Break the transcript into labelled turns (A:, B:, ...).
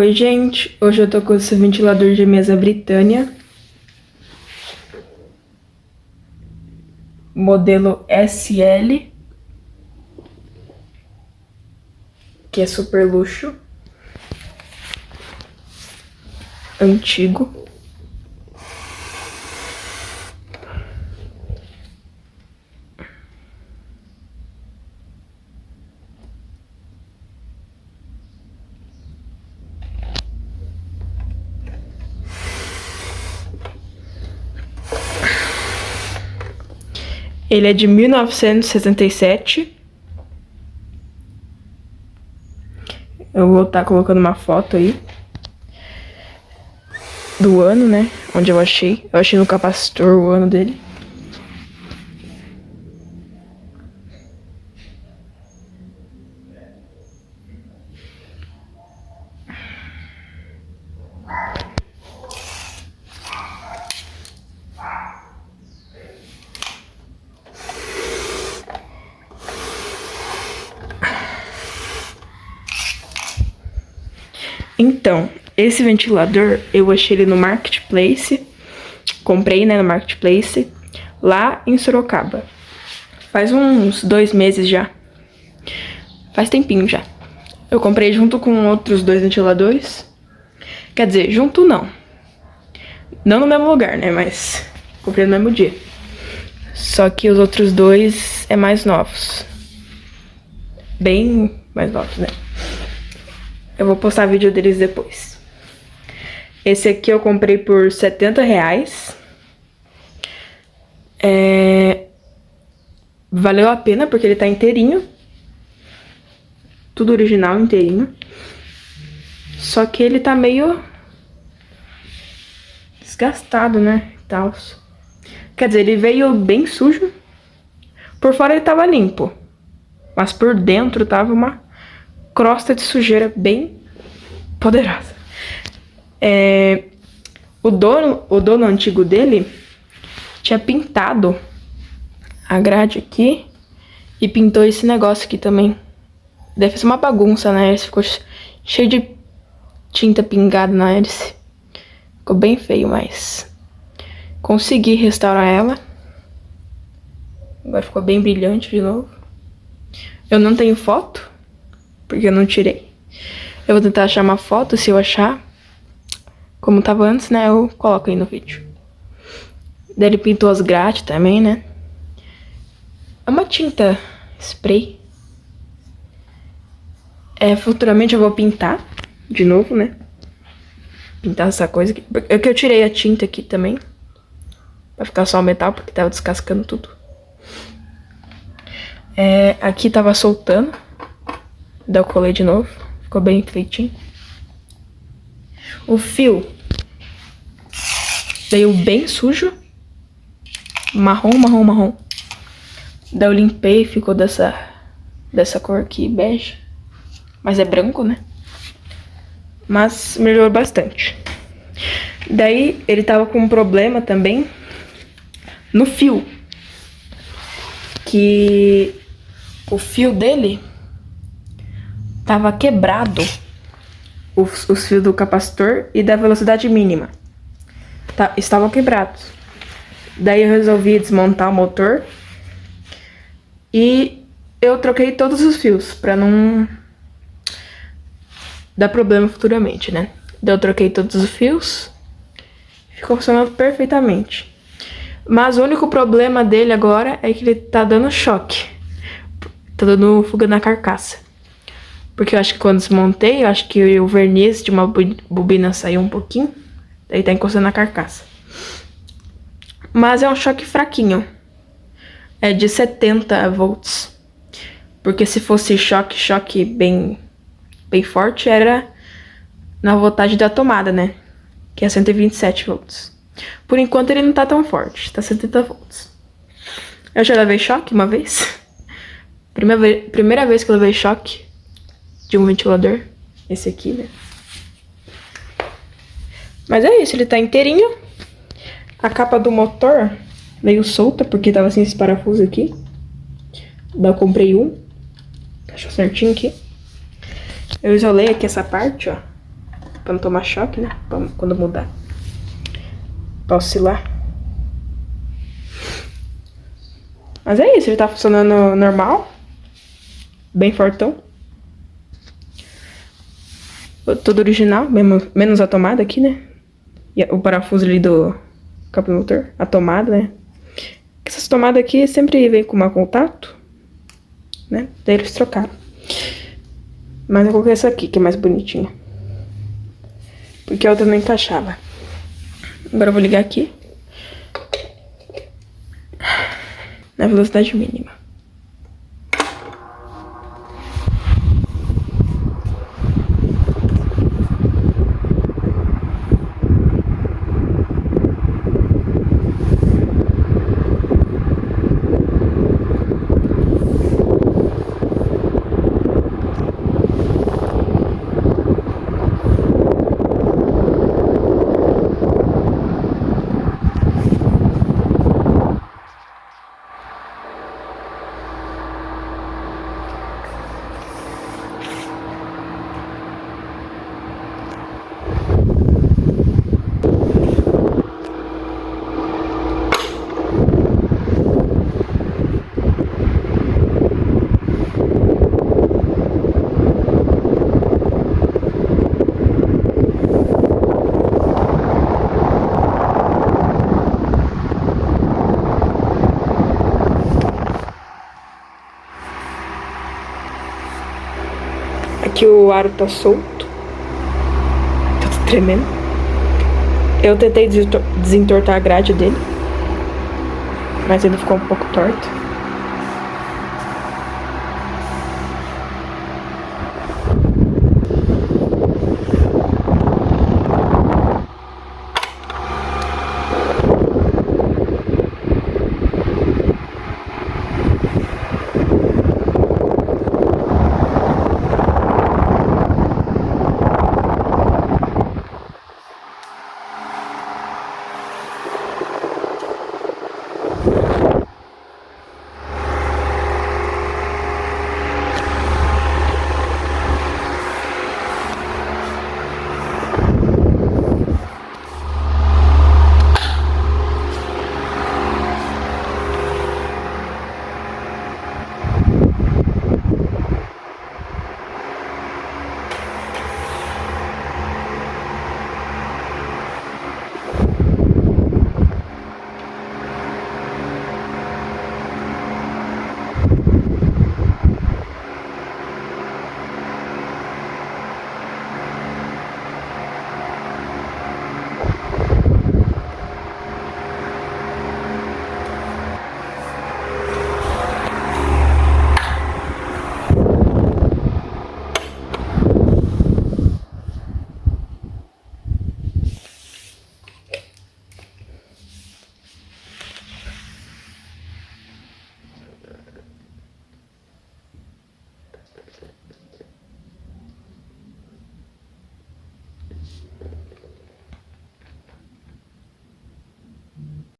A: Oi, gente. Hoje eu tô com esse ventilador de mesa Britânia. Modelo SL. Que é super luxo. Antigo. Ele é de 1967. Eu vou estar colocando uma foto aí do ano, né? Onde eu achei. Eu achei no Capacitor o ano dele. Então, esse ventilador, eu achei ele no Marketplace. Comprei, né, no Marketplace, lá em Sorocaba. Faz uns 2 meses já. Faz tempinho já. Eu comprei junto com outros 2 ventiladores. Quer dizer, junto não. Não no mesmo lugar, né, mas comprei no mesmo dia. Só que os outros 2 é mais novos. Bem mais novos, né? Eu vou postar vídeo deles depois. Esse aqui eu comprei por R$70. Valeu a pena porque ele tá inteirinho. Tudo original, inteirinho. Só que ele tá meio desgastado, né? Tal. Quer dizer, ele veio bem sujo. Por fora ele tava limpo. Mas por dentro tava uma crosta de sujeira bem poderosa. O dono antigo dele tinha pintado a grade aqui e pintou esse negócio aqui também. Deve ser uma bagunça na hélice, ficou cheio de tinta pingada na hélice. Ficou bem feio, mas consegui restaurar ela. Agora ficou bem brilhante de novo. Eu não tenho foto, porque eu não tirei. Eu vou tentar achar uma foto, se eu achar. Como tava antes, né, eu coloco aí no vídeo. Daí ele pintou as grades também, né. É uma tinta spray. Futuramente eu vou pintar de novo, né. Pintar essa coisa aqui. É que eu tirei a tinta aqui também. Pra ficar só o metal, porque tava descascando tudo. Aqui tava soltando. Daí eu colei de novo. Ficou bem feitinho. O fio veio bem sujo. Marrom. Daí eu limpei e ficou dessa cor aqui, bege. Mas é branco, né? Mas melhorou bastante. Daí ele tava com um problema também no fio. Que o fio dele tava quebrado. Os fios do capacitor e da velocidade mínima estavam quebrados. Daí eu resolvi desmontar o motor e eu troquei todos os fios pra não dar problema futuramente, né? Daí eu troquei todos os fios, ficou funcionando perfeitamente. Mas o único problema dele agora é que ele tá dando choque, tá dando fuga na carcaça. Porque eu acho que quando desmontei, eu acho que o verniz de uma bobina saiu um pouquinho. Daí tá encostando na carcaça. Mas é um choque fraquinho. É de 70 volts. Porque se fosse choque bem forte, era na voltagem da tomada, né? Que é 127 volts. Por enquanto ele não tá tão forte. Tá 70 volts. Eu já levei choque uma vez. Primeira vez que eu levei choque de um ventilador, esse aqui, né? Mas é isso, ele tá inteirinho. A capa do motor meio solta, porque tava sem esse parafuso aqui. Daí eu comprei um. Achou certinho aqui. Eu isolei aqui essa parte, ó. Pra não tomar choque, né? Quando mudar. Pra oscilar. Mas é isso, ele tá funcionando normal. Bem fortão. Tudo original, menos a tomada aqui, né? E o parafuso ali do câmbio motor. A tomada, né? Essas tomadas aqui sempre vem com mau contato, né? Daí eles trocaram. Mas eu coloquei essa aqui, que é mais bonitinha. Porque a outra não encaixava. Agora eu vou ligar aqui. Na velocidade mínima. Aqui o aro tá solto. Tá tremendo. Eu tentei desentortar a grade dele. Mas ele ficou um pouco torto.